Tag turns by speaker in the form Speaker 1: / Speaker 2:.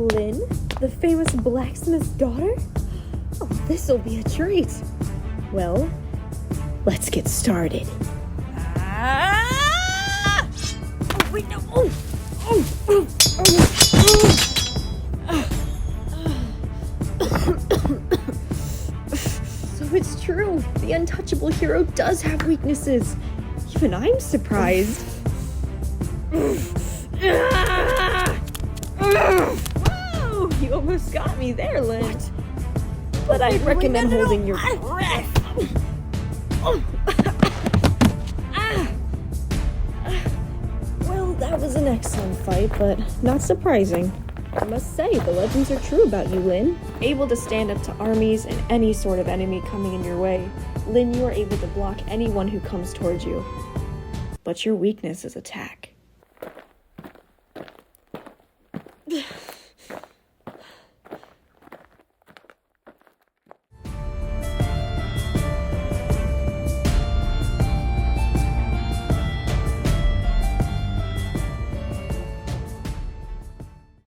Speaker 1: Lynn, the famous blacksmith's daughter? Oh, this'll be a treat. Well, let's get started.
Speaker 2: Ah!
Speaker 1: Oh, wait, no. So it's true. The untouchable hero does have weaknesses. Even I'm surprised. Whoa! You almost got me there, Lynn. What? But I'd recommend holding your breath. Well, that was an excellent fight, but not surprising. I must say, the legends are true about you, Lynn. Able to stand up to armies and any sort of enemy coming in your way, Lynn, you are able to block anyone who comes towards you. But your weakness is attack.